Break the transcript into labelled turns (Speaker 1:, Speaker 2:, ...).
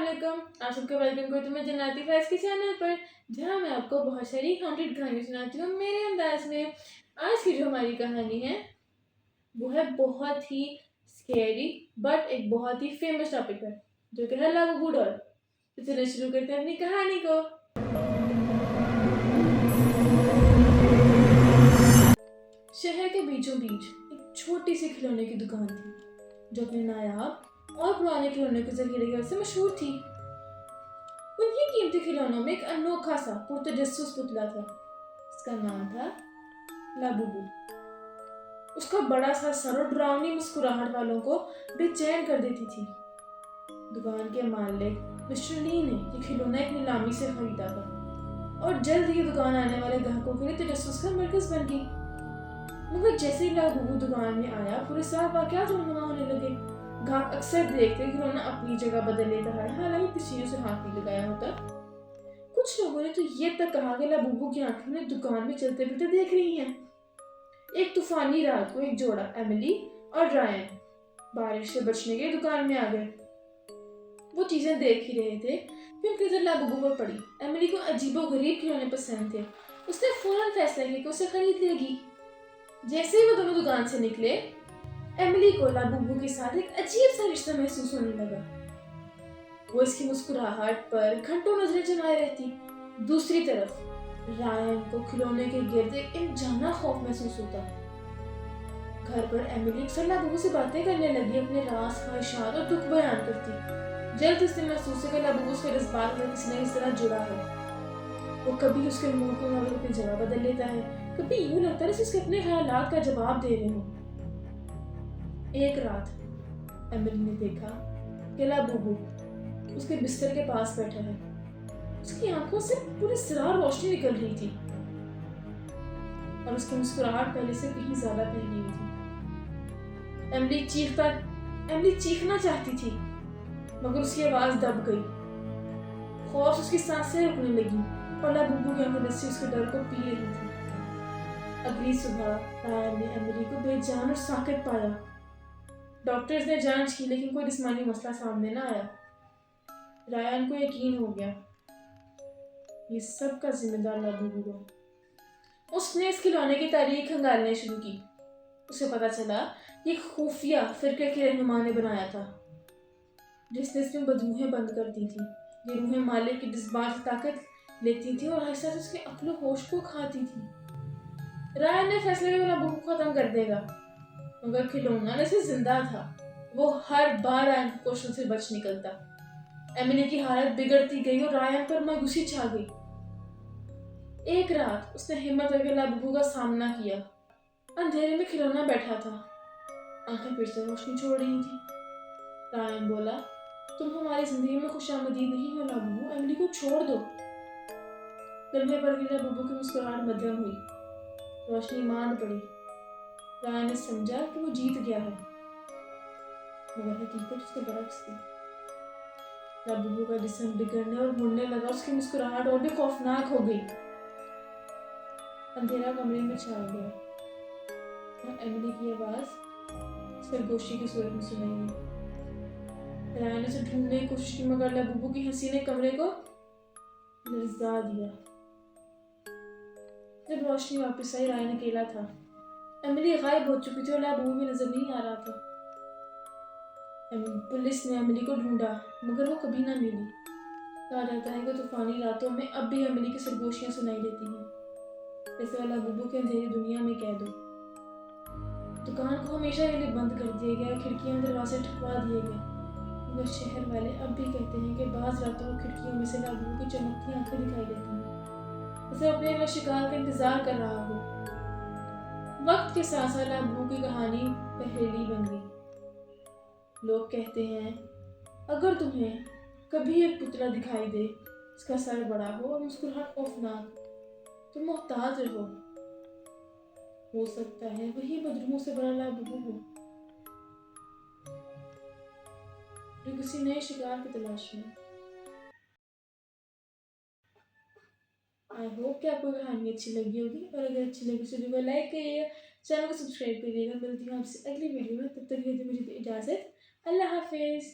Speaker 1: वालेकुम, आप सबका वेलकम करती हूँ मैं जन्नती फैज़ के चैनल पर, जहाँ मैं आपको बहुत सारी हॉन्टेड कहानी सुनाती हूँ मेरे अंदाज में। आज की जो हमारी कहानी है वो है बहुत ही स्कैरी बट एक बहुत ही फेमस टॉपिक पर, जो कि है लाबूबू डॉल। तो चलिए शुरू करते हैं अपनी कहानी को। शहर के बीचों बीच एक छोटी सी खिलौने की दुकान थी, जो अपने नायाब और पुराने खिलौने के जखीरे की वजह से मशहूर थी। उन्हीं कीमती खिलौनों में एक अनोखा सा पुरतजस्सुस पुतला था। उसका नाम था लाबूबू। उसका बड़ा सा सर और डरावनी मुस्कुराहट वालों को बेचैन कर देती थी। दुकान के मालिक मिस्टर ली ने ये खिलौना एक नीलामी से खरीदा था, और जल्द ही दुकान आने वाले ग्राहकों के लिए तजस्सुस का मरकज बन गई। मगर जैसे ही लाबूबू दुकान में आया, पूरे साल वाकयात रौनुमा होने लगे। ग्राहक अक्सर देखते खिलौना अपनी जगह बदल लेता है, हालांकि किसी ने उसे हाथ नहीं लगाया होता। कुछ लोगों ने तो ये तक कहा कि लाबूबू की आंखें उन्हें दुकान में चलते फिरते देख रही हैं। एक तूफानी रात को एक जोड़ा एमिली और रायन बारिश से बचने के लिए दुकान में आ गए। वो चीजें देख ही रहे थे कि उनकी नजर लाबूबू पर पड़ी। एमिली को अजीबोगरीब खिलौने पसंद थे। उसने फौरन फैसला किया कि उसे खरीद लेगी। जैसे ही वो दोनों दुकान से निकले, एमिली को लाबूबू के साथ एक अजीब सा रिश्ता महसूस होने लगा। वो इसकी मुस्कुराहट पर घंटों नजरें जमाए रहती। दूसरी तरफ रायन को खिलौने के गिर्द एक अनजाना खौफ महसूस होता। घर पर एमिली अक्सर लाबूबू से बातें करने लगी, अपने राज, ख्वाहिशात और दुख बयान करती। जल्द इसने महसूस किया कि लाबूबू उसके जज्बात में किसी न किसी तरह जुड़ा है। वो कभी उसके मुंह को अपनी जगह बदल लेता है, कभी यूं लगता है जैसे उसके अपने ख्यालात का जवाब दे रहे हो। एक रात एमिली ने देखा कि लाबूबू उसके बिस्तर के पास बैठा है। उसकी आंखों से पूरी सरार रोशनी निकल रही थी, और उसकी मुस्कुराहट पहले से कहीं ज्यादा फैली हुई थी। एमिली चीखना चाहती थी, मगर उसकी आवाज दब गई। खौफ उसकी सांसें रुकने लगी, और लाबूबू की आंखें रस्सी उसके डर को पी रही थी। अगली सुबह रायन ने एमिली को बेजान और साकित पाया। डॉक्टर्स ने जांच की, लेकिन कोई जिस्मानी मसला सामने ना आया। रायन को यकीन हो गया ये सब का जिम्मेदार लाबूबू है। उसने इस खिलौने की तारीख खंगालने शुरू की। उसे पता चला ये खुफिया फिरके के रहनुमा ने बनाया था, जिसने इसमें बदरूहें बंद कर दी थी। ये रूहें मालिक की जज्बात से ताकत लेती थी और आहिस्ता से उसके अक्ल होश को खाती थी। रायन ने फैसला किया लाबूबू को खत्म कर देगा, मगर खिलौना जैसे जिंदा था। वो हर बार रायन के क्वेश्चन से बच निकलता। एमिली की हालत बिगड़ती गई और रायन पर मायूसी छा गई। एक रात उसने हिम्मत करके लाबूबू का सामना किया। अंधेरे में खिलौना बैठा था, आंखें फिर से रोशनी छोड़ रही थी। रायन बोला, तुम हमारी जिंदगी में खुशामदीद नहीं हो लाबूबू, एमिली को छोड़ दो। लम्हे पड़ गई। लाबूबू की मुस्कुराहट मध्यम हुई, रोशनी मांद पड़ी। रायन ने समझा कि वो जीत गया है, मगर हकीकत उसके बरक्स थी। लाबूबू का जिस्म बिगड़ने और मुड़ने लगा। उसकी मुस्कुराहट और भी खौफनाक हो गई। अंधेरा कमरे में छा गया, और एमिली की आवाज सरगोशी की सूरत में सुनाई दी। रायन ने उसे ढूंढने की कोशिश की, मगर लाबूबू की हंसी ने कमरे को लरजा दिया। जब रोशनी वापस आई, रायन अकेला था। एमिली गायब हो चुकी थी और लाबूबू भी नजर नहीं आ रहा था। पुलिस ने एमिली को ढूंढा, मगर वो कभी ना मिली। कहा जाता है कि तूफानी रातों में अब भी एमिली की सरगोशियां सुनाई देती हैं, जैसे लाबूबू के अंधेरी दुनिया में कैद हो। दुकान को हमेशा के लिए बंद कर दिया गया, खिड़कियां दरवाजे ठुकवा दिए गए, मगर शहर वाले अब भी कहते हैं कि बाज रातों को खिड़कियों में से लाबूबू की चमकती आंखें दिखाई देती हैं, जैसे अपने अगले शिकार का इंतजार कर रहा हो। वक्त के साथ साथ लाबूबू की कहानी पहेली बन गई। लोग कहते हैं, अगर तुम्हें कभी एक पुतला दिखाई दे, इसका सर बड़ा हो और मुस्कुराहट खौफनाक, तो मोहताज रहो। हो सकता है वही बदरूहों से बड़ा लाबूबू हो, जो किसी नए शिकार की तलाश में। आई होप कि आपको कहानी अच्छी लगी होगी, और अगर अच्छी लगी तो वीडियो को लाइक करिएगा, चैनल को सब्सक्राइब करिएगा। मिलती हूँ आपसे अगली वीडियो में, तब तक के लिए मुझे इजाज़त। अल्लाह हाफिज़।